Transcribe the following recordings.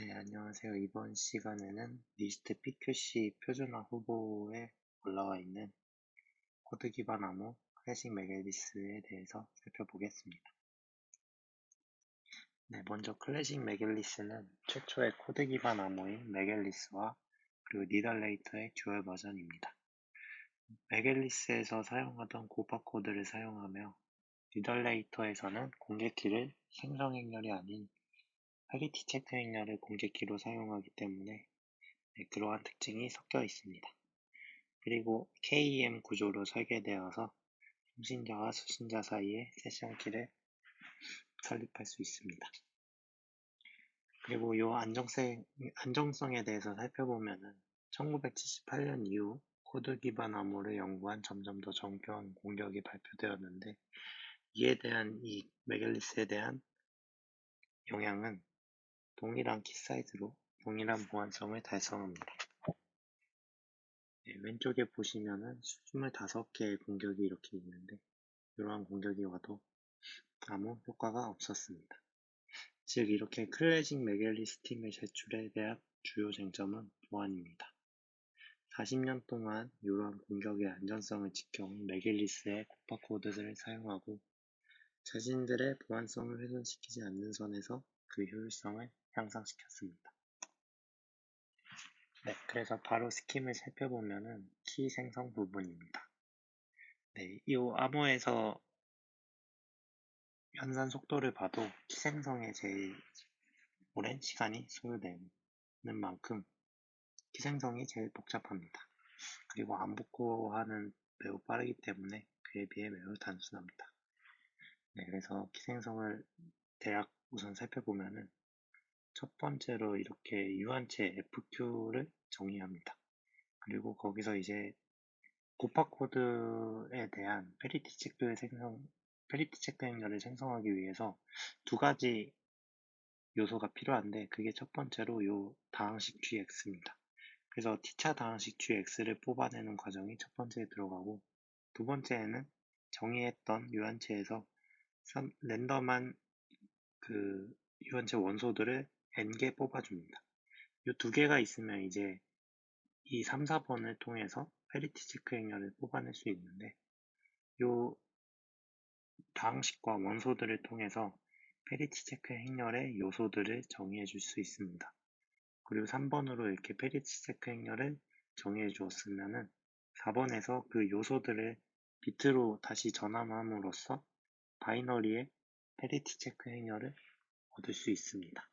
네, 안녕하세요. 이번 시간에는 리스트 PQC 표준화 후보에 올라와 있는 코드 기반 암호 클래식 메겔리스에 대해서 살펴보겠습니다. 네, 먼저 클래식 메겔리스는 최초의 코드 기반 암호인 메겔리스와 그리고 니덜레이터의 듀얼 버전입니다. 메겔리스에서 사용하던 고파 코드를 사용하며 니덜레이터에서는 공개키를 생성 행렬이 아닌 패리티 체크 행렬을 공개키로 사용하기 때문에 그러한 특징이 섞여 있습니다. 그리고 KEM 구조로 설계되어서 송신자와 수신자 사이에 세션키를 설립할 수 있습니다. 그리고 이 안정성에 대해서 살펴보면은 1978년 이후 코드 기반 암호를 연구한 점점 더 정교한 공격이 발표되었는데 이에 대한 이 메겔리스에 대한 영향은 동일한 키 사이즈로 동일한 보안성을 달성합니다. 네, 왼쪽에 보시면은 25개의 공격이 이렇게 있는데 이러한 공격이 와도 아무 효과가 없었습니다. 즉 이렇게 클래식 메겔리스팅의 제출에 대한 주요 쟁점은 보안입니다. 40년 동안 이러한 공격의 안전성을 지켜온 메겔리스의 고파 코드를 사용하고 자신들의 보안성을 훼손시키지 않는 선에서 그 효율성을 향상시켰습니다. 네, 그래서 바로 스킴을 살펴보면은 키 생성 부분입니다. 네, 이 암호에서 연산 속도를 봐도 키 생성에 제일 오랜 시간이 소요되는 만큼 키 생성이 제일 복잡합니다. 그리고 안복구화는 매우 빠르기 때문에 그에 비해 매우 단순합니다. 네, 그래서 키 생성을 대략 우선 살펴보면은 첫 번째로 이렇게 유한체 FQ를 정의합니다. 그리고 거기서 이제 고파 코드에 대한 페리티 체크 행렬을 생성하기 위해서 두 가지 요소가 필요한데 그게 첫 번째로 요 다항식 GX입니다. 그래서 T차 다항식 GX를 뽑아내는 과정이 첫 번째에 들어가고 두 번째에는 정의했던 유한체에서 랜덤한 그 유한체 원소들을 N개 뽑아줍니다. 이 두 개가 있으면 이제 이 3, 4번을 통해서 페리티 체크 행렬을 뽑아낼 수 있는데 이 다항식과 원소들을 통해서 페리티 체크 행렬의 요소들을 정의해 줄 수 있습니다. 그리고 3번으로 이렇게 페리티 체크 행렬을 정의해 주었으면은 4번에서 그 요소들을 비트로 다시 전환함으로써 바이너리의 페리티 체크 행렬을 얻을 수 있습니다.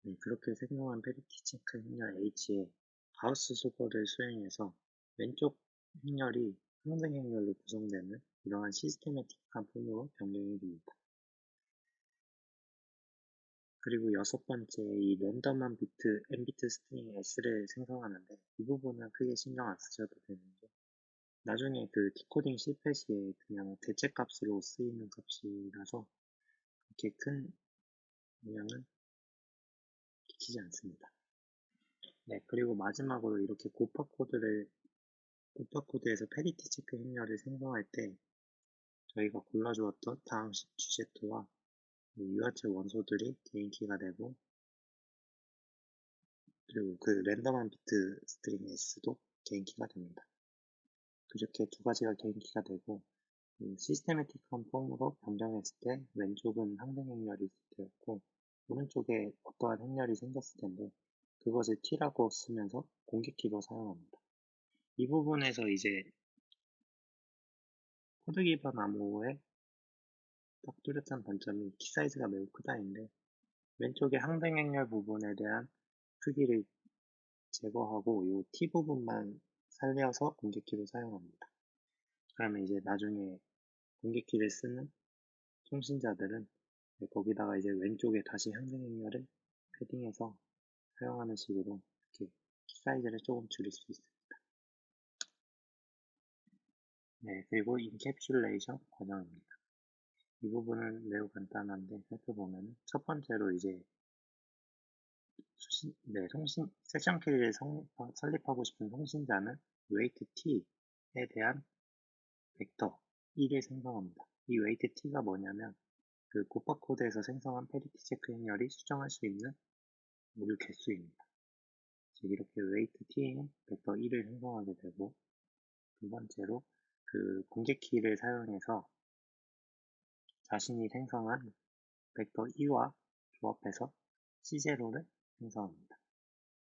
네, 그렇게 생성한 페리티 체크 행렬 H에 가우스 소거를 수행해서 왼쪽 행렬이 항등 행렬로 구성되는 이러한 시스테매틱한 폼으로 변경이 됩니다. 그리고 여섯 번째 이 랜덤한 비트, n비트 스트링 s를 생성하는데 이 부분은 크게 신경 안 쓰셔도 되는데 나중에 그 디코딩 실패 시에 그냥 대체값으로 쓰이는 값이라서 그렇게 큰 영향은 끼치지 않습니다. 네, 그리고 마지막으로 이렇게 고파 코드에서 페리티 체크 행렬을 생성할 때 저희가 골라주었던 다항식 G와 유화체 원소들이 개인키가 되고 그리고 그 랜덤한 비트 스트링 s도 개인키가 됩니다. 그렇게 두 가지가 개인키가 되고 시스테매틱한 폼으로 변경했을 때 왼쪽은 항등 행렬이 되었고 오른쪽에 어떠한 행렬이 생겼을 텐데 그것을 t라고 쓰면서 공개키로 사용합니다. 이 부분에서 이제 코드 기반 암호의 딱 뚜렷한 단점이 키 사이즈가 매우 크다인데 왼쪽의 항등 행렬 부분에 대한 크기를 제거하고 이 t 부분만 살려서 공개키로 사용합니다. 그러면 이제 나중에 공개키를 쓰는 통신자들은 거기다가 이제 왼쪽에 다시 항등 행렬을 패딩해서 사용하는 식으로 이렇게 키 사이즈를 조금 줄일 수 있습니다. 네, 그리고 인캡슐레이션 과정입니다. 이 부분은 매우 간단한데 살펴보면 첫 번째로 이제 세션 키를 설립하고 싶은 통신자는 웨이트 t에 대한 벡터 1을 생성합니다. 이 웨이트 t가 뭐냐면 그 고파 코드에서 생성한 페리티 체크 행렬이 수정할 수 있는 모듈 개수입니다. 즉 이렇게 웨이트 t는 벡터 1을 생성하게 되고, 두 번째로 그 공개키를 사용해서 자신이 생성한 벡터 2와 조합해서 C0를 생성합니다.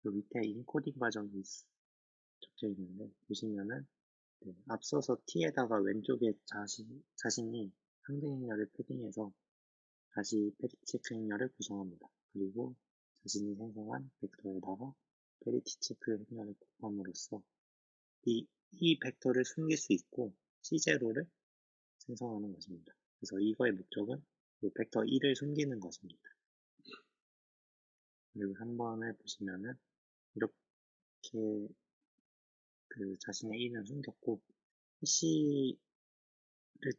그 밑에 인코딩 과정이 적혀 있는데 보시면은 앞서서 t에다가 왼쪽에 자신이 상대 행렬을 패딩해서 다시 페리티 체크 행렬을 구성합니다. 그리고 자신이 생성한 벡터에다가 페리티 체크 행렬을 곱함으로써 이 벡터를 숨길 수 있고 C0를 생성하는 것입니다. 그래서 이거의 목적은 이 벡터 1을 숨기는 것입니다. 그리고 3번을 보시면은 이렇게 그 자신의 1은 숨겼고 해시를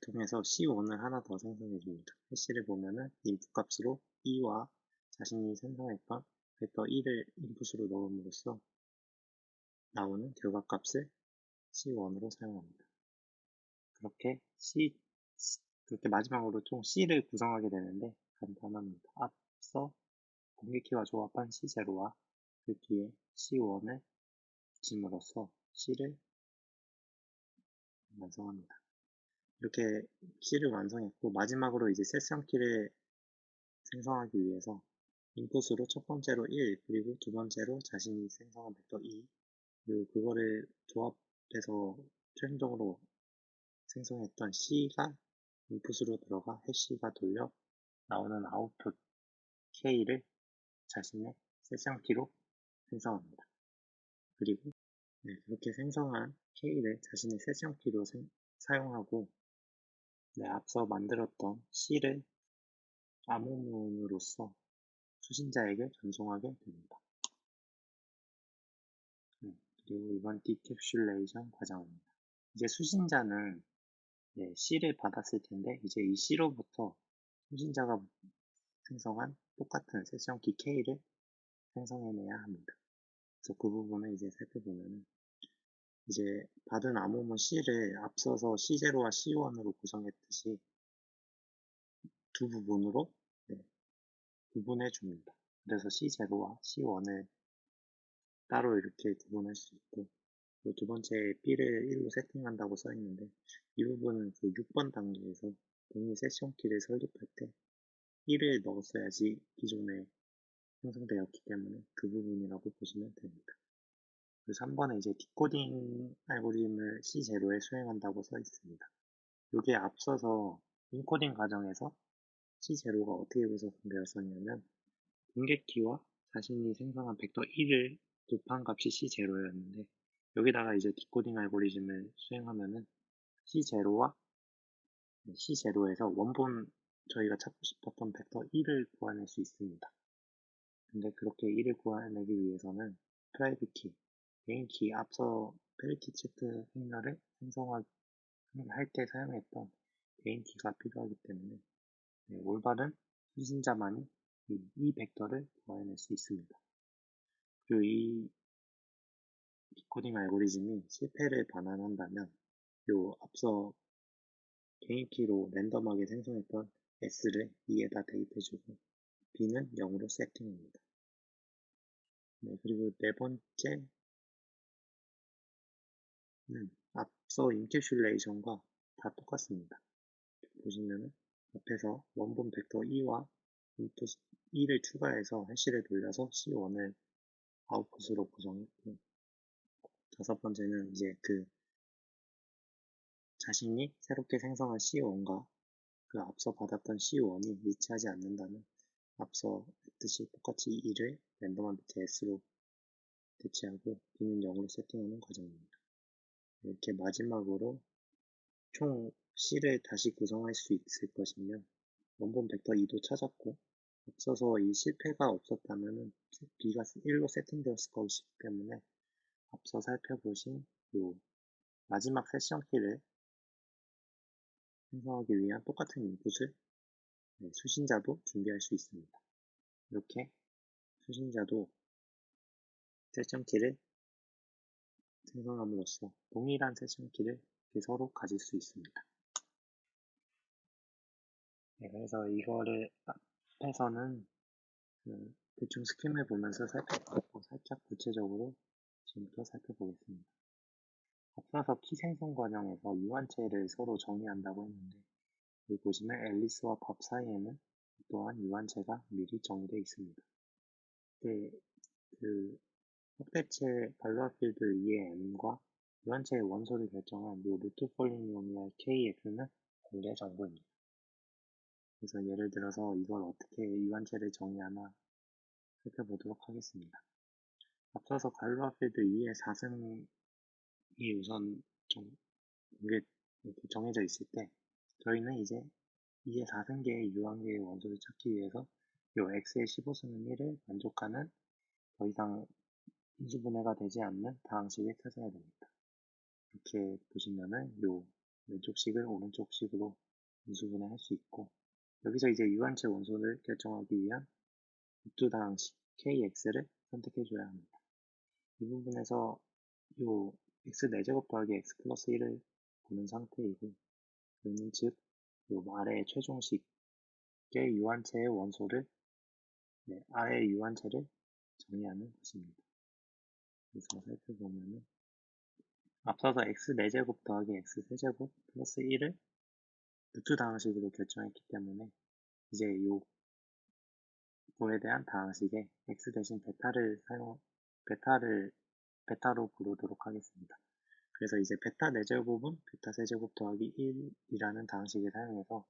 통해서 C1을 하나 더 생성해 줍니다. 해시를 보면은 인풋 값으로 2와 자신이 생성했던 벡터 1을 인풋으로 넣음으로써 나오는 결과값을 C1으로 사용합니다. 그렇게 마지막으로 총 C를 구성하게 되는데 간단합니다. 앞서 공개키와 조합한 C0와 그 뒤에 C1을 붙임으로써 C를 완성합니다. 이렇게 C를 완성했고 마지막으로 이제 세션키를 생성하기 위해서 인풋으로 첫 번째로 1 그리고 두 번째로 자신이 생성한 벡터 2 그리고 그거를 조합해서 최종적으로 생성했던 C가 인풋으로 들어가 해시가 돌려 나오는 아웃풋 K를 자신의 세션키로 생성합니다. 그리고 그렇게 생성한 K를 자신의 세션키로 사용하고 앞서 만들었던 C를 암호문으로써 수신자에게 전송하게 됩니다. 그리고 이번 디캡슐레이션 과정입니다. 이제 수신자는 C를 받았을 텐데 이제 이 C로부터 수신자가 생성한 똑같은 세션키 K를 생성해내야 합니다. 그래서 그 부분을 이제 살펴보면 이제 받은 암호문 C를 앞서서 C0와 C1으로 구성했듯이 두 부분으로 구분해 줍니다. 그래서 C0와 C1을 따로 이렇게 구분할 수 있고 두 번째 B를 1로 세팅한다고 써 있는데 이 부분은 그 6번 단계에서 동일 세션키를 설립할 때 1을 넣었어야지 기존에 생성되었기 때문에 그 부분이라고 보시면 됩니다. 그래서 3번에 이제 디코딩 알고리즘을 C0에 수행한다고 써 있습니다. 이게 앞서서 인코딩 과정에서 C0가 어떻게 구성되었었냐면 공개키와 자신이 생성한 벡터 1을 곱한 값이 C0였는데 여기다가 이제 디코딩 알고리즘을 수행하면은 C0와 C0에서 원본 저희가 찾고 싶었던 벡터 1을 구해낼 수 있습니다. 근데 그렇게 1을 구해내기 위해서는 프라이빗 키, 개인 키, 앞서 페리티 체크 행렬을 생성할 때 사용했던 개인 키가 필요하기 때문에 올바른 수신자만이 이 벡터를 구해낼 수 있습니다. 그리고 이 디코딩 알고리즘이 실패를 반환한다면 요 앞서 개인 키로 랜덤하게 생성했던 S를 2에다 대입해주고 B는 0으로 세팅합니다. 그리고 네 번째는 앞서 인캡슐레이션과 다 똑같습니다. 보시면은 앞에서 원본 벡터 2와 인풋 2를 추가해서 해시를 돌려서 C1을 아웃풋으로 구성했고 다섯 번째는 이제 그 자신이 새롭게 생성한 C1과 그 앞서 받았던 C1이 일치하지 않는다면 앞서 했듯이 똑같이 2를 랜덤한 비트 S로 대체하고 B는 0으로 세팅하는 과정입니다. 이렇게 마지막으로 총 C를 다시 구성할 수 있을 것이며 원본 벡터 2도 찾았고 앞서서 이 실패가 없었다면 B가 1로 세팅되었을 것이기 때문에 앞서 살펴보신 요 마지막 세션 키를 생성하기 위한 똑같은 인풋을 수신자도 준비할 수 있습니다. 이렇게 수신자도 세션 키를 생성함으로써 동일한 세션 키를 서로 가질 수 있습니다. 그래서 이거를 앞에서는 대충 스킴을 보면서 살펴보고 살짝 구체적으로 지금부터 살펴보겠습니다. 앞서서 키 생성 과정에서 유한체를 서로 정의한다고 했는데 여기 보시면 앨리스와 밥 사이에는 또한 유한체가 미리 정의되어 있습니다. 네, 그 확대체 발로하필드 2의 m과 유한체의 원소를 결정한 요 루트 폴리노미얼 kx는 공개 정보입니다. 그래서 예를 들어서 이걸 어떻게 유한체를 정의하나 살펴보도록 하겠습니다. 앞서서 발로하필드 2의 4승이 우선 이게 이렇게 정해져 있을 때 저희는 이제 2의 4승계의 유한계의 원소를 찾기 위해서 요 x의 15승은 1을 만족하는 더 이상 인수분해가 되지 않는 다항식을 찾아야 됩니다. 이렇게 보시면은 요 왼쪽식을 오른쪽식으로 인수분해할 수 있고 여기서 이제 유한체 원소를 결정하기 위한 루트 다항식 kx를 선택해 줘야 합니다. 이 부분에서 요 x 4제곱 더하기 x 플러스 1을 보는 상태이고 저희는 즉 요 아래의 최종식의 유한체의 원소를 아래의 유한체를 정의하는 것입니다. 그래서 살펴보면은 앞서서 x 4제곱 더하기 x 세제곱 플러스 1을 루트 다항식으로 결정했기 때문에 이제 요거에 대한 다항식에 x 대신 베타로 부르도록 하겠습니다. 그래서 이제 베타 4제곱은 베타 세제곱 더하기 1이라는 다항식을 사용해서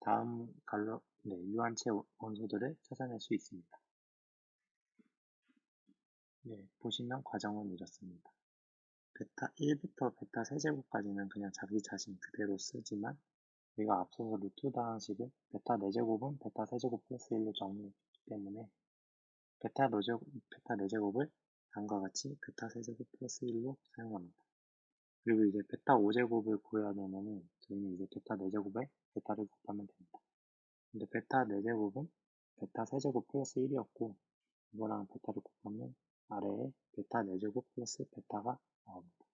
다음 유한체 원소들을 찾아낼 수 있습니다. 네, 보시면 과정은 이렇습니다. 베타 1부터 베타 세제곱까지는 그냥 자기 자신 그대로 쓰지만 우리가 앞서서 루트 다항식을 베타 4제곱은 베타 세제곱 플러스 1로 정의했기 때문에 베타 4제곱을 다음과 같이 베타 세제곱 플러스 1로 사용합니다. 그리고 이제 베타 5제곱을 구해야 되면은 저희는 이제 베타 4제곱에 베타를 곱하면 됩니다. 근데 베타 4제곱은 베타 세제곱 플러스 1이었고 이거랑 베타를 곱하면 아래에 베타 4제곱 플러스 베타가 나옵니다.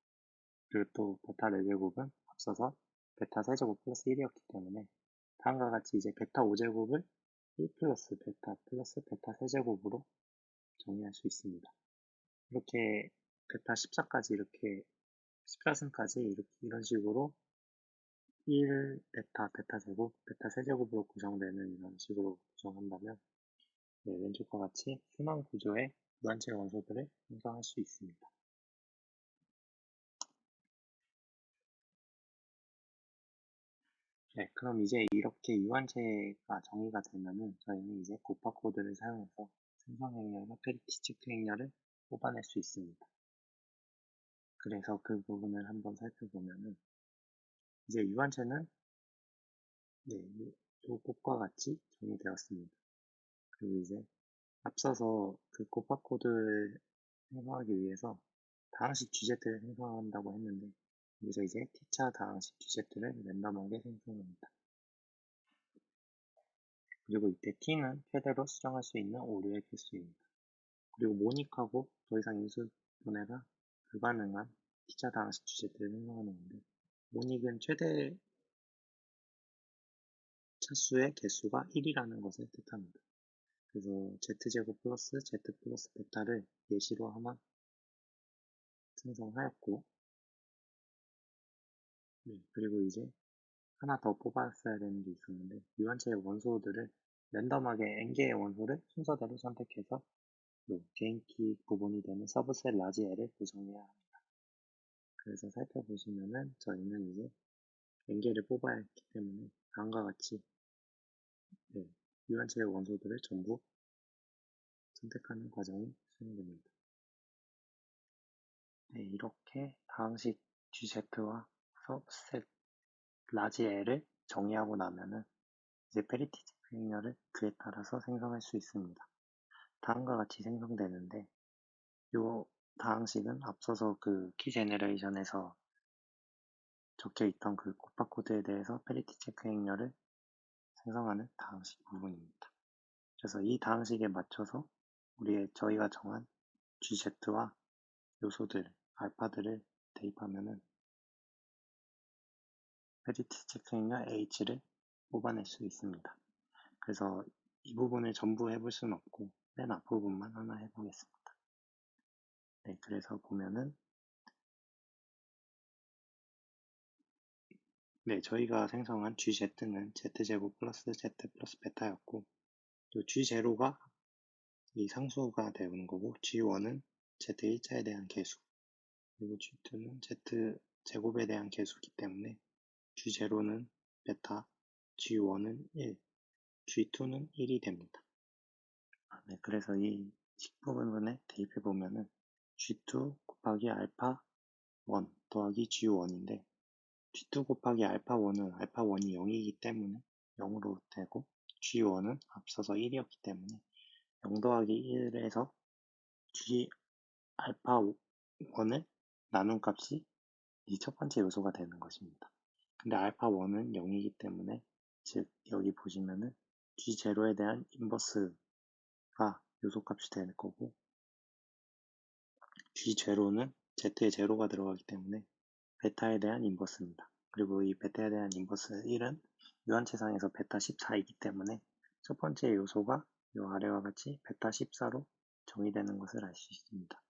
그리고 또 베타 4제곱은 앞서서 베타 세제곱 플러스 1이었기 때문에 다음과 같이 이제 베타 5제곱을 1 플러스 베타 세제곱으로 정의할 수 있습니다. 이렇게 베타 14까지 이렇게 14승까지 이런 식으로 1 베타 제곱, 베타 세제곱으로 구성되는 이런 식으로 구성한다면 왼쪽과 같이 순환 구조의 유한체 원소들을 형성할 수 있습니다. 네, 그럼 이제 이렇게 유한체가 정의가 되면은 저희는 이제 곱합 코드를 사용해서 생성 행렬과 페리티 체크 행렬을 뽑아낼 수 있습니다. 그래서 그 부분을 한번 살펴보면은 이제 유한체는 요 곱과 같이 정의되었습니다. 그리고 이제 앞서서 그 곱합 코드를 생성하기 위해서 다항식 Gz를 생성한다고 했는데 여기서 이제 T차 다항식 Gz를 랜덤하게 생성합니다. 그리고 이때 T는 최대로 수정할 수 있는 오류의 개수입니다. 그리고 모닉하고 더 이상 인수분해가 불가능한 T차 다항식 Gz를 생성하는 건데 모닉은 최대 차수의 개수가 1이라는 것을 뜻합니다. 그래서 Z제곱 플러스 Z 플러스 베타를 예시로 하나 생성하였고 그리고 이제 하나 더 뽑았어야 되는 게 있었는데 유한체의 원소들을 랜덤하게 n개의 원소를 순서대로 선택해서 개인키 부분이 되는 서브셋 라지 L을 구성해야 합니다. 그래서 살펴보시면은 저희는 이제 n개를 뽑아야 했기 때문에 다음과 같이 유한체의 원소들을 전부 선택하는 과정이 수행됩니다. 이렇게 다항식 GZ와 서브셋 라지 L을 정의하고 나면은 이제 페리티 체크 행렬을 그에 따라서 생성할 수 있습니다. 다음과 같이 생성되는데 이 다항식은 앞서서 그 키 제너레이션에서 적혀 있던 그 곱합 코드에 대해서 페리티 체크 행렬을 생성하는 다항식 부분입니다. 그래서 이 다항식에 맞춰서 저희가 정한 GZ와 요소들, 알파들을 대입하면은 페리티 체크 행렬 H를 뽑아낼 수 있습니다. 그래서 이 부분을 전부 해볼 수는 없고 맨 앞부분만 하나 해보겠습니다. 네, 그래서 보면은 네, 저희가 생성한 GZ는 Z제곱 플러스 Z 플러스 베타였고 또 G0가 이 상수가 되는 거고 G1은 Z1자에 대한 개수 그리고 G2는 Z 제곱에 대한 개수이기 때문에 G0는 베타, G1은 1, G2는 1이 됩니다. 네, 그래서 이 식부분에 대입해 보면은 G2 곱하기 알파 1 더하기 G1인데 G2 곱하기 알파 1은 알파 1이 0이기 때문에 0으로 되고 G1은 앞서서 1이었기 때문에 0 더하기 1에서 G 알파 1을 나눈 값이 이 첫 번째 요소가 되는 것입니다. 근데 알파 1은 0이기 때문에 즉 여기 보시면은 G0에 대한 인버스가 요소값이 될 거고 G0는 Z에 제로가 들어가기 때문에 베타에 대한 인버스입니다. 그리고 이 베타에 대한 인버스 1은 유한체상에서 베타 14이기 때문에 첫 번째 요소가 이 아래와 같이 베타 14로 정의되는 것을 알 수 있습니다.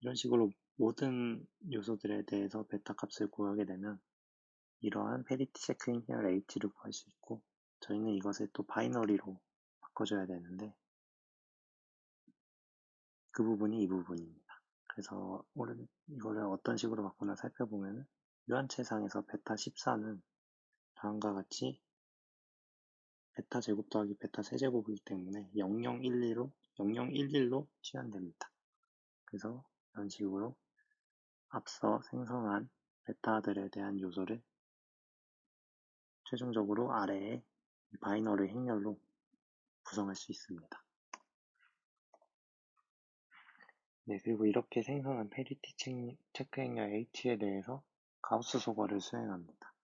이런 식으로 모든 요소들에 대해서 베타 값을 구하게 되면 이러한 페리티 체크 인열 H를 구할 수 있고 저희는 이것을 또 바이너리로 바꿔줘야 되는데 그 부분이 이 부분입니다. 그래서 이거를 어떤 식으로 바꾸나 살펴보면 유한체상에서 베타 14는 다음과 같이 베타 제곱 더하기 베타 세제곱이기 때문에 0011로 치환됩니다. 그래서 이런 식으로 앞서 생성한 베타들에 대한 요소를 최종적으로 아래에 바이너리 행렬로 구성할 수 있습니다. 네, 그리고 이렇게 생성한 페리티 체크 행렬 H에 대해서 가우스 소거를 수행합니다.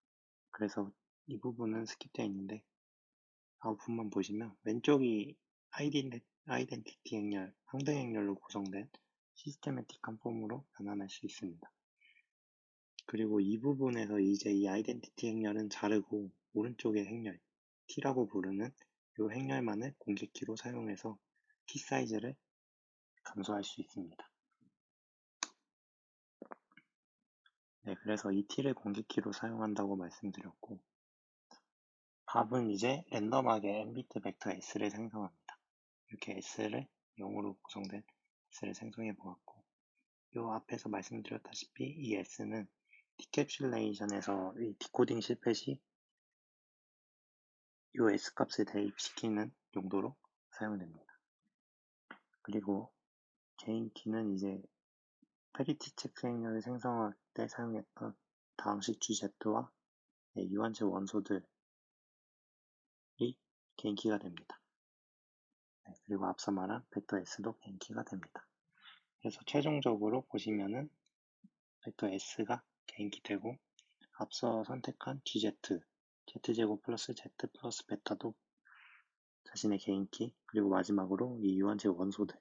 그래서 이 부분은 스킵되어 있는데 아웃풋만 보시면 왼쪽이 아이덴티티 행렬, 항등 행렬로 구성된 시스테매틱한 폼으로 변환할 수 있습니다. 그리고 이 부분에서 이제 이 아이덴티티 행렬은 자르고 오른쪽의 행렬, T라고 부르는 이 행렬만을 공개키로 사용해서 T 사이즈를 감소할 수 있습니다. 네, 그래서 이 T를 공개키로 사용한다고 말씀드렸고 답은 이제 랜덤하게 n비트 벡터 S를 생성합니다. 이렇게 S를 0으로 구성된 S를 생성해 보았고 이 앞에서 말씀드렸다시피 이 S는 디캡슐레이션에서 이 디코딩 실패 시 이 S값을 대입시키는 용도로 사용됩니다. 그리고 개인 키는 이제 페리티 체크 행렬을 생성할 때 사용했던 다항식 GZ와 유한체 원소들이 개인 키가 됩니다. 그리고 앞서 말한 벡터 S도 개인 키가 됩니다. 그래서 최종적으로 보시면은 벡터 S가 개인 키 되고 앞서 선택한 GZ, Z제곱 플러스 Z 플러스 베타도 자신의 개인 키, 그리고 마지막으로 이 유한체 원소들,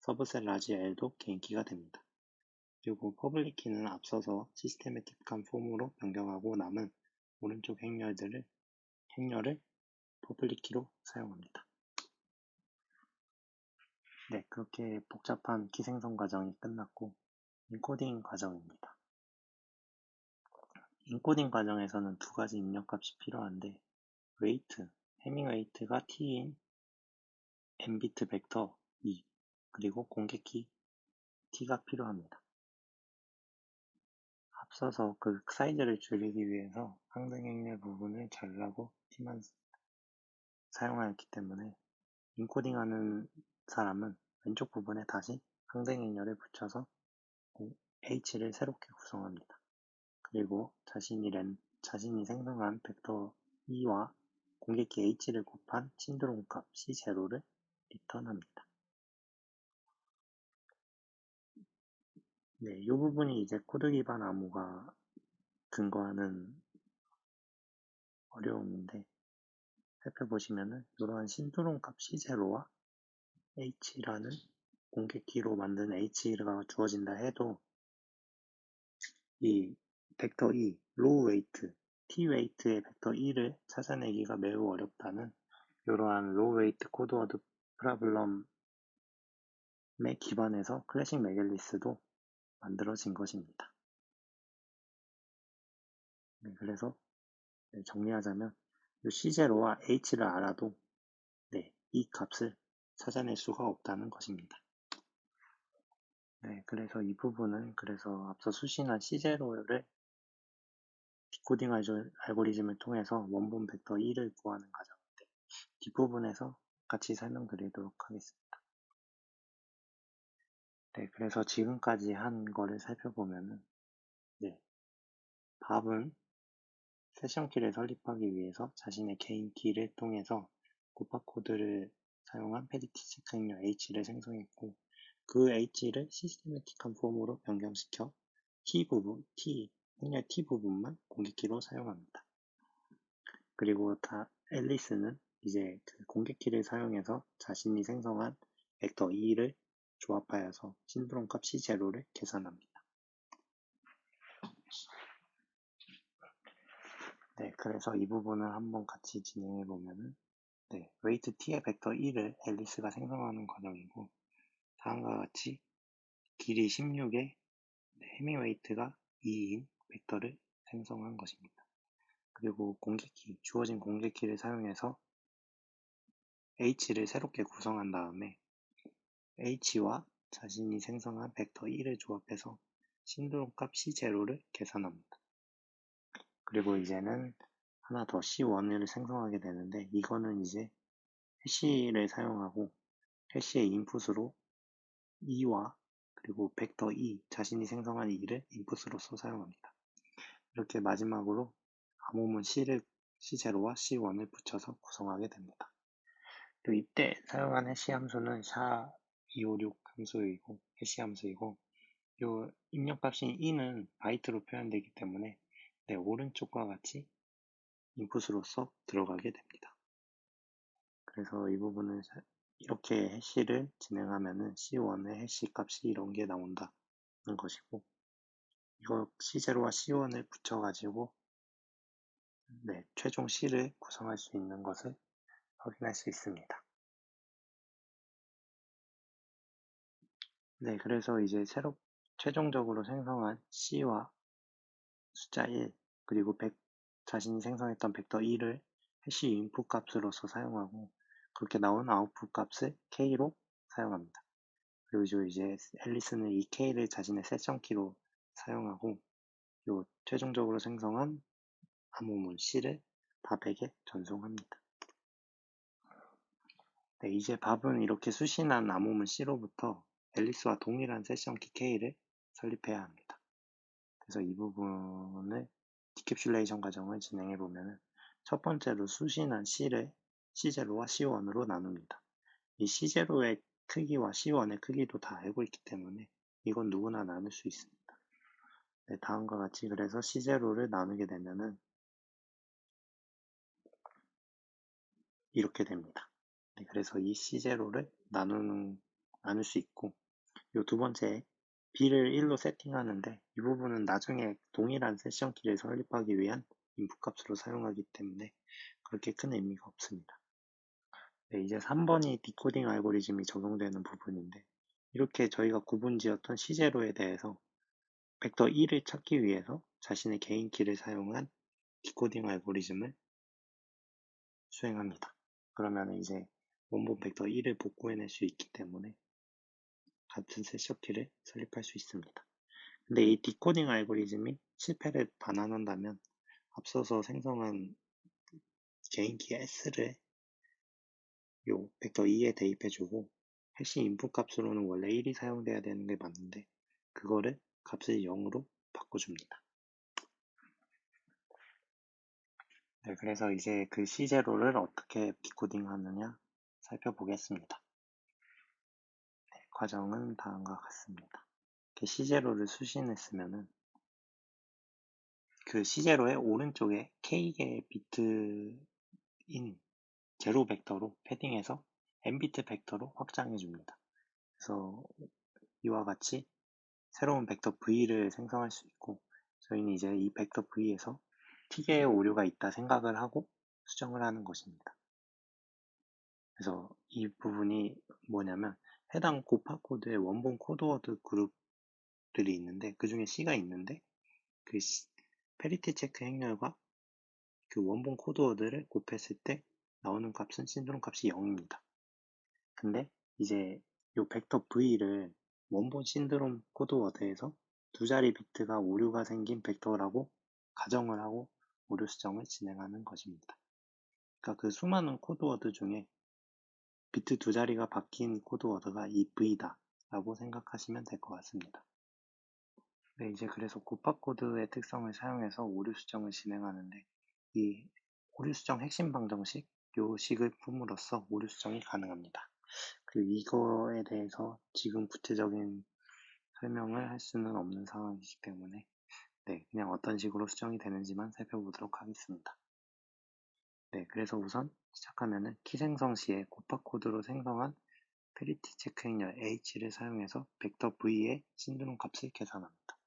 서브셋 라지 L도 개인 키가 됩니다. 그리고 퍼블릭 키는 앞서서 시스테매틱한 폼으로 변경하고 남은 오른쪽 행렬을 퍼블릭 키로 사용합니다. 네, 그렇게 복잡한 키 생성 과정이 끝났고 인코딩 과정입니다. 인코딩 과정에서는 두 가지 입력값이 필요한데 웨이트, 해밍 웨이트가 t인 n비트 벡터 2 그리고 공개키 t가 필요합니다. 앞서서 그 사이즈를 줄이기 위해서 항등 행렬 부분을 잘라고 t만 사용하였기 때문에 인코딩하는 사람은 왼쪽 부분에 다시 항등 행렬을 붙여서 h를 새롭게 구성합니다. 그리고 자신이 생성한 벡터 2와 공개키 h를 곱한 신드롬값 c0를 리턴합니다. 네, 이 부분이 이제 코드 기반 암호가 근거하는 어려움인데 살펴보시면은 이러한 신드롬값 c0와 h라는 공개키로 만든 h가 주어진다 해도 이 벡터 2, 로우 웨이트, t 웨이트의 벡터 2를 찾아내기가 매우 어렵다는 이러한 로우 웨이트 코드워드 프로블럼에 기반해서 클래식 맥앨리스도 만들어진 것입니다. 네, 그래서 정리하자면 C0와 H를 알아도 이 값을 찾아낼 수가 없다는 것입니다. 네, 그래서 이 부분은 앞서 수신한 C0를 디코딩 알고리즘을 통해서 원본 벡터 2를 구하는 과정인데 뒷부분에서 같이 설명드리도록 하겠습니다. 네, 그래서 지금까지 한 거를 살펴보면은 밥은 세션 키를 설립하기 위해서 자신의 개인 키를 통해서 곱합 코드를 사용한 페리티 체크 행렬 H를 생성했고 그 H를 시스테매틱한 폼으로 변경시켜 행렬 T 부분만 공개키로 사용합니다. 그리고 앨리스는 이제 그 공개키를 사용해서 자신이 생성한 벡터 2를 조합하여서 신드롬 값 C0를 계산합니다. 네, 그래서 이 부분을 한번 같이 진행해 보면은 웨이트 t의 벡터 1을 앨리스가 생성하는 과정이고 다음과 같이 길이 16에 헤미웨이트가 2인 벡터를 생성한 것입니다. 그리고 주어진 공개키를 사용해서 h를 새롭게 구성한 다음에 h와 자신이 생성한 벡터 1을 조합해서 신드롬 값 C0를 계산합니다. 그리고 이제는 하나 더 C1을 생성하게 되는데 이거는 이제 해시를 사용하고 해시의 인풋으로 2와 그리고 벡터 2, 자신이 생성한 2를 인풋으로서 사용합니다. 이렇게 마지막으로 암호문 C0와 C1을 붙여서 구성하게 됩니다. 그리고 이때 사용한 해시 함수는 SHA-256 함수이고 해시 함수이고 이 입력값인 2는 바이트로 표현되기 때문에 오른쪽과 같이 인풋으로서 들어가게 됩니다. 그래서 이 부분을 이렇게 해시를 진행하면은 C1의 해시 값이 이런 게 나온다는 것이고 이거 C0와 C1을 붙여가지고 최종 C를 구성할 수 있는 것을 확인할 수 있습니다. 네, 그래서 이제 최종적으로 생성한 C와 숫자 1 그리고 자신이 생성했던 벡터 2를 해시 인풋 값으로서 사용하고 그렇게 나온 아웃풋 값을 K로 사용합니다. 그리고 이제 앨리스는 이 K를 자신의 세션 키로 사용하고 최종적으로 생성한 암호문 C를 밥에게 전송합니다. 네, 이제 밥은 이렇게 수신한 암호문 C로부터 앨리스와 동일한 세션 키 K를 설립해야 합니다. 그래서 이 부분을 디캡슐레이션 과정을 진행해 보면 첫 번째로 수신한 C를 C0와 C1으로 나눕니다. 이 C0의 크기와 C1의 크기도 다 알고 있기 때문에 이건 누구나 나눌 수 있습니다. 네, 다음과 같이 그래서 C0를 나누게 되면은 이렇게 됩니다. 네, 그래서 이 C0를 나눌 수 있고 이 두 번째 B를 1로 세팅하는데 이 부분은 나중에 동일한 세션 키를 설립하기 위한 인풋 값으로 사용하기 때문에 그렇게 큰 의미가 없습니다. 네, 이제 3번이 디코딩 알고리즘이 적용되는 부분인데 이렇게 저희가 구분지었던 C0에 대해서 벡터 2를 찾기 위해서 자신의 개인 키를 사용한 디코딩 알고리즘을 수행합니다. 그러면 이제 원본 벡터 1을 복구해낼 수 있기 때문에 같은 세션 키를 설립할 수 있습니다. 근데 이 디코딩 알고리즘이 실패를 반환한다면 앞서서 생성한 개인키 S를 요 벡터 2에 대입해주고 해시 인풋 값으로는 원래 1이 사용돼야 되는 게 맞는데 그거를 값을 0으로 바꿔줍니다. 네, 그래서 이제 그 C0를 어떻게 디코딩 하느냐 살펴보겠습니다. 네, 과정은 다음과 같습니다. C0를 수신했으면은 그 C0의 오른쪽에 K개의 비트인 제로 벡터로 패딩해서 n비트 벡터로 확장해 줍니다. 그래서 이와 같이 새로운 벡터 V를 생성할 수 있고 저희는 이제 이 벡터 V에서 T개의 오류가 있다 생각을 하고 수정을 하는 것입니다. 그래서 이 부분이 뭐냐면 해당 고파 코드의 원본 코드워드 그룹들이 있는데 그 중에 C가 있는데 그 페리티 체크 행렬과 그 원본 코드워드를 곱했을 때 나오는 값은 신드롬 값이 0입니다. 근데 이제 요 벡터 V를 원본 신드롬 코드워드에서 두 자리 비트가 오류가 생긴 벡터라고 가정을 하고 오류 수정을 진행하는 것입니다. 그러니까 그 수많은 코드워드 중에 비트 두 자리가 바뀐 코드워드가 이 V다 라고 생각하시면 될 것 같습니다. 네, 이제 그래서 고파 코드의 특성을 사용해서 오류 수정을 진행하는데 이 오류 수정 핵심 방정식 요 식을 품으로써 오류 수정이 가능합니다. 그리고 이거에 대해서 지금 구체적인 설명을 할 수는 없는 상황이기 때문에 네, 그냥 어떤 식으로 수정이 되는지만 살펴보도록 하겠습니다. 네, 그래서 우선 시작하면은 키 생성 시에 고파 코드로 생성한 페리티 체크 행렬 H를 사용해서 벡터 V의 신드롬 값을 계산합니다.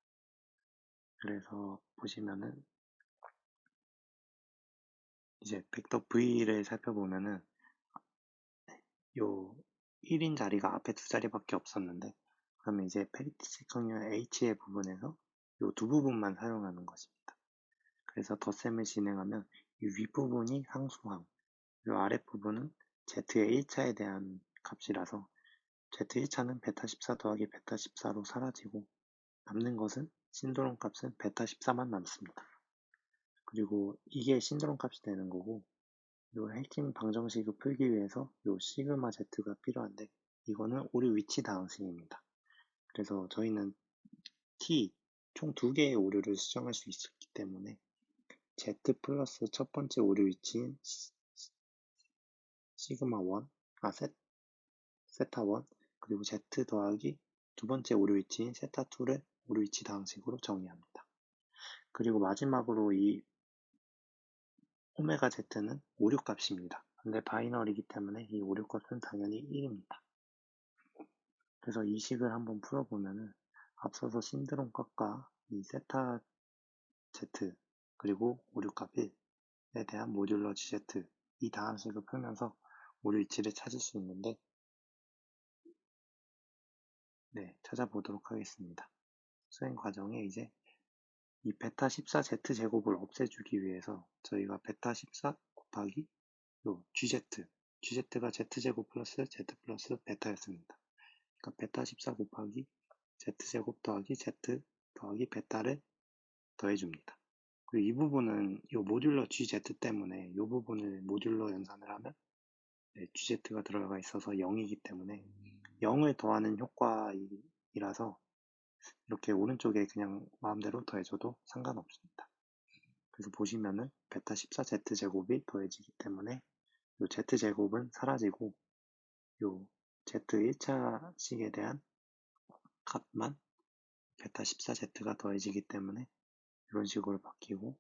그래서 보시면은 이제 벡터 V를 살펴보면은 요 1인 자리가 앞에 두 자리밖에 없었는데 그러면 이제 페리티 체크 행렬 H의 부분에서 요 두 부분만 사용하는 것입니다. 그래서 덧셈을 진행하면 이 윗부분이 상수항, 이 아랫부분은 Z의 1차에 대한 값이라서 Z1차는 베타14 더하기 베타14로 사라지고 남는 것은 신드롬 값은 베타14만 남습니다. 그리고 이게 신드롬 값이 되는 거고 요 핵심 방정식을 풀기 위해서 요 시그마 Z가 필요한데 이거는 오류 위치 다항식입니다. 그래서 저희는 T 총 2개의 오류를 수정할 수 있기 때문에 Z 플러스 첫 번째 오류 위치인 시그마 1, 세타 1, 그리고 Z 더하기 두 번째 오류 위치인 세타 2를 오류 위치 다항식으로 정의합니다. 그리고 마지막으로 이 오메가 Z는 오류 값입니다. 근데 바이너리이기 때문에 이 오류 값은 당연히 1입니다. 그래서 이 식을 한번 풀어보면은 앞서서 신드롬 값과 이 세타 Z 그리고 오류 값 1에 대한 모듈러 GZ 이 다항식을 풀면서 오류 위치를 찾을 수 있는데 네, 찾아보도록 하겠습니다. 수행 과정에 이제 이 베타 14Z 제곱을 없애주기 위해서 저희가 베타 14 곱하기 요 GZ가 Z제곱 플러스 Z 플러스 베타였습니다. 그러니까 베타 14 곱하기 Z제곱 더하기 Z 더하기 베타를 더해줍니다. 그리고 이 부분은 요 모듈러 GZ 때문에 이 부분을 모듈러 연산을 하면 GZ가 들어가 있어서 0이기 때문에 0을 더하는 효과이라서 이렇게 오른쪽에 그냥 마음대로 더해줘도 상관없습니다. 그래서 보시면은 베타 14Z 제곱이 더해지기 때문에 요 Z 제곱은 사라지고 요 Z 1차 식에 대한 값만 베타 14Z가 더해지기 때문에 이런 식으로 바뀌고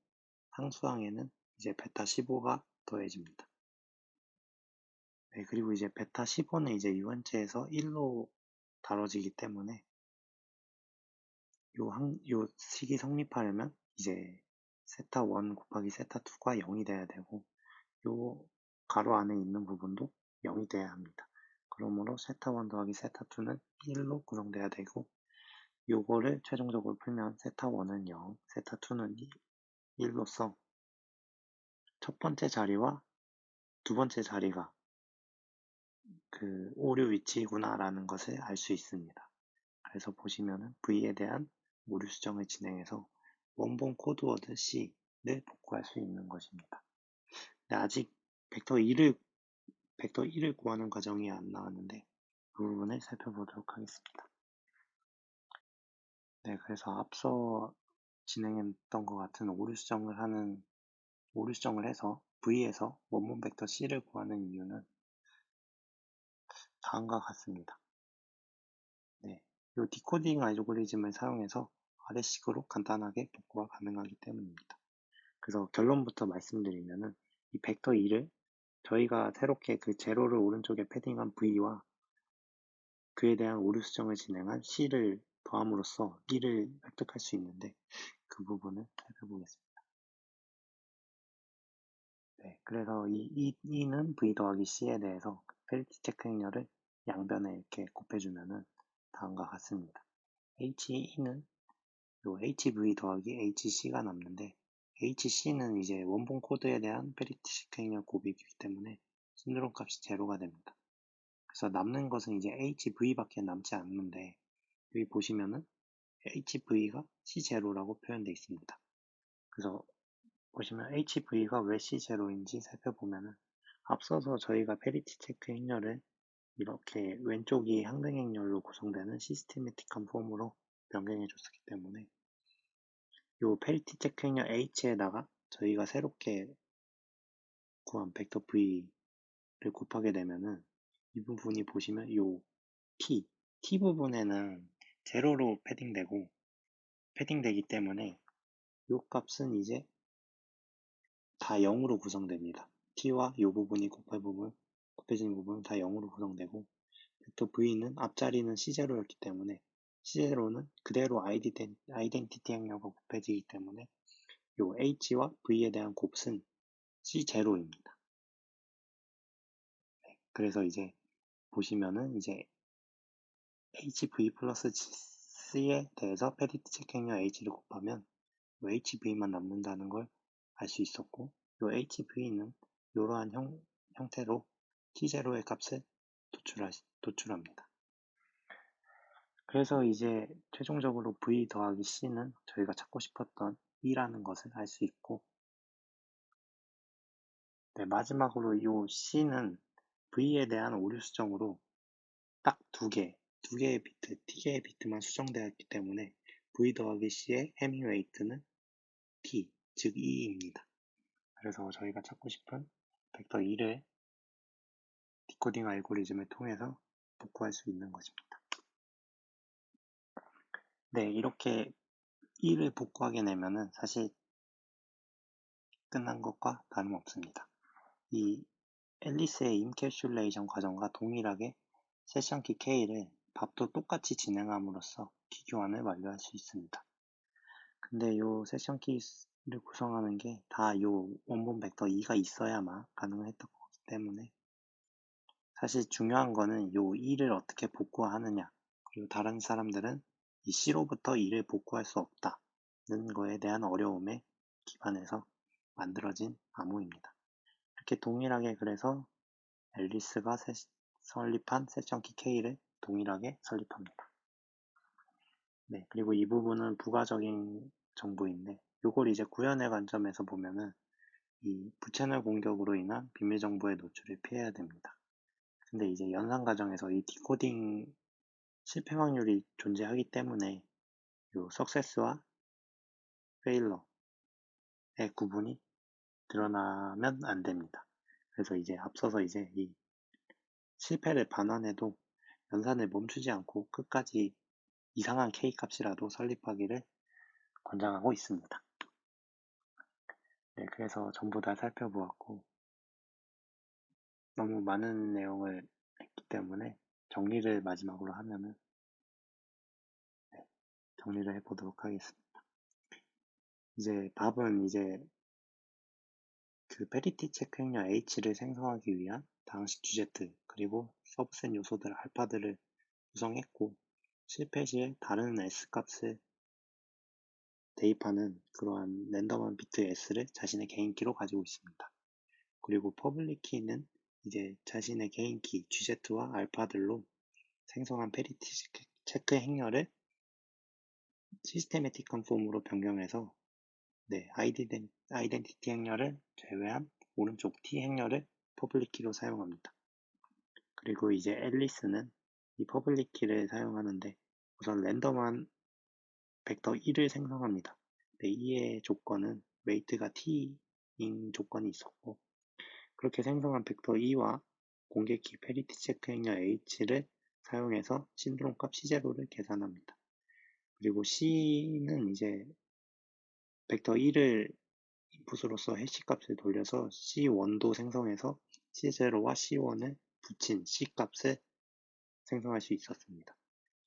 상수항에는 이제 베타 15가 더해집니다. 네, 그리고 이제 베타 15는 이제 유한체에서 1로 다뤄지기 때문에 요 식이 성립하려면 이제 세타 1 곱하기 세타 2가 0이 돼야 되고 요 가로 안에 있는 부분도 0이 돼야 합니다. 그러므로 세타 1 더하기 세타 2는 1로 구성돼야 되고 요거를 최종적으로 풀면 세타 1은 0, 세타 2는 1로서 첫 번째 자리와 두 번째 자리가 그 오류 위치구나 라는 것을 알 수 있습니다. 그래서 보시면은 V에 대한 오류 수정을 진행해서 원본 코드워드 C를 복구할 수 있는 것입니다. 근데 아직 벡터 1을 구하는 과정이 안 나왔는데 그 부분을 살펴보도록 하겠습니다. 네, 그래서 앞서 진행했던 것 같은 오류 수정을 해서 V에서 원본 벡터 C를 구하는 이유는 다음과 같습니다. 네, 이 디코딩 알고리즘을 사용해서 아래식으로 간단하게 복구가 가능하기 때문입니다. 그래서 결론부터 말씀드리면은 이 벡터 2를 저희가 새롭게 그 제로를 오른쪽에 패딩한 V와 그에 대한 오류 수정을 진행한 C를 더함으로써 1을 획득할 수 있는데 그 부분을 살펴보겠습니다. 네, 그래서 이 2는 V 더하기 C에 대해서 페리티 체크 행렬을 양변에 이렇게 곱해주면은 다음과 같습니다. HE는 요 HV 더하기 HC가 남는데, HC는 이제 원본 코드에 대한 페리티 체크 행렬 곱이기 때문에 신드롬 값이 제로가 됩니다. 그래서 남는 것은 이제 HV밖에 남지 않는데, 여기 보시면은 HV가 C0라고 표현되어 있습니다. 그래서 보시면 HV가 왜 C0인지 살펴보면은, 앞서서 저희가 페리티 체크 행렬을 이렇게 왼쪽이 항등 행렬로 구성되는 시스테매틱한 폼으로 변경해 줬기 때문에, 요 페리티 체크 행렬 H에다가 저희가 새롭게 구한 벡터 V를 곱하게 되면은, 이 부분이 보시면 요 T 부분에는 제로로 패딩되기 때문에 요 값은 이제 다 0으로 구성됩니다. t와 이 부분이 곱해진 부분은 다 0으로 구성되고, 벡터 v는 앞자리는 c0였기 때문에 c0는 그대로 아이덴티티 행렬과 곱해지기 때문에 이 h와 v에 대한 곱은 c0입니다. 그래서 이제 보시면은 이제 hv 플러스 c에 대해서 페리티 체크 행렬 h를 곱하면 hv만 남는다는 걸 알 수 있었고, 이 hv는 이러한 형태로 t0의 값을 도출합니다. 그래서 이제 최종적으로 v 더하기 c는 저희가 찾고 싶었던 2라는 것을 알 수 있고, 네, 마지막으로 이 c는 v에 대한 오류 수정으로 딱 두 개의 비트, t개의 비트만 수정되었기 때문에 v 더하기 c의 해밍 웨이트는 t, 즉 2입니다. 그래서 저희가 찾고 싶은 벡터 2를 디코딩 알고리즘을 통해서 복구할 수 있는 것입니다. 네, 이렇게 2를 복구하게 되면은 사실 끝난 것과 다름없습니다. 이 앨리스의 인캡슐레이션 과정과 동일하게 세션키 K를 밥도 똑같이 진행함으로써 키 교환을 완료할 수 있습니다. 근데 이 세션키를 구성하는 게 다 이 원본 벡터 2가 있어야만 가능했던 거기 때문에, 사실 중요한 거는 이 2를 어떻게 복구하느냐, 그리고 다른 사람들은 이 C로부터 2를 복구할 수 없다는 거에 대한 어려움에 기반해서 만들어진 암호입니다. 이렇게 동일하게 그래서 앨리스가 설립한 세션키 K를 동일하게 설립합니다. 네, 그리고 이 부분은 부가적인 정보인데, 이걸 이제 구현의 관점에서 보면은 이 부채널 공격으로 인한 비밀 정보의 노출을 피해야 됩니다. 근데 이제 연산 과정에서 이 디코딩 실패 확률이 존재하기 때문에 이 석세스와 페일러의 구분이 드러나면 안 됩니다. 그래서 이제 앞서서 이제 이 실패를 반환해도 연산을 멈추지 않고 끝까지 이상한 K 값이라도 설립하기를 권장하고 있습니다. 네, 그래서 전부 다 살펴보았고, 너무 많은 내용을 했기 때문에 정리를 마지막으로 하면은, 네, 정리를 해보도록 하겠습니다. 이제 답은 이제 그 페리티 체크 행렬 H를 생성하기 위한 다항식 GZ 그리고 서브셋 요소들 알파들을 구성했고, 실패 시에 다른 S 값을 대입하는 그러한 랜덤한 비트 S를 자신의 개인 키로 가지고 있습니다. 그리고 퍼블릭 키는 이제 자신의 개인 키 GZ와 알파들로 생성한 페리티 체크 행렬을 시스테매틱한 폼으로 변경해서, 네, 아이덴티티 행렬을 제외한 오른쪽 T 행렬을 퍼블릭 키로 사용합니다. 그리고 이제 앨리스는 이 퍼블릭 키를 사용하는데 우선 랜덤한 벡터 1을 생성합니다. 네, 이의 조건은 웨이트가 T인 조건이 있었고, 그렇게 생성한 벡터 2와 공개키 페리티 체크 행렬 H를 사용해서 신드롬 값 C0를 계산합니다. 그리고 C는 이제 벡터 1을 인풋으로서 해시 값을 돌려서 C1도 생성해서 C0와 C1을 붙인 C 값을 생성할 수 있었습니다.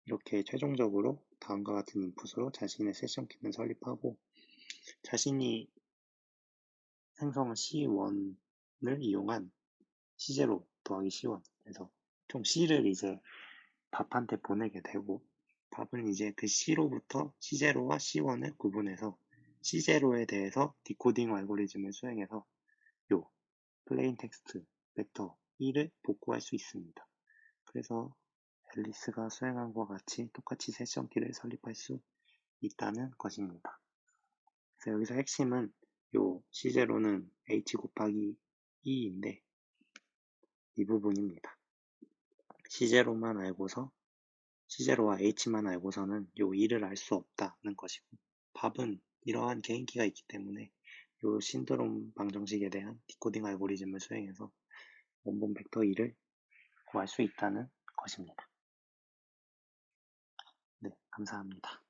이렇게 최종적으로 다음과 같은 인풋으로 자신의 세션 키는 설립하고, 자신이 생성한 C1을 이용한 C0 더하기 C1, 그래서 총 C를 이제 밥한테 보내게 되고, 밥은 이제 그 C로부터 C0와 C1을 구분해서 C0에 대해서 디코딩 알고리즘을 수행해서 요 플레인 텍스트 벡터 2를 복구할 수 있습니다. 그래서 앨리스가 수행한 것과 같이 똑같이 세션키를 설립할 수 있다는 것입니다. 그래서 여기서 핵심은 요 C0는 H 곱하기 2인데 이 부분입니다. C0만 알고서 C0와 H만 알고서는 요 2를 알 수 없다는 것이고, 밥은 이러한 개인키가 있기 때문에 요 신드롬 방정식에 대한 디코딩 알고리즘을 수행해서 원본 벡터 2를 구할 수 있다는 것입니다. 네, 감사합니다.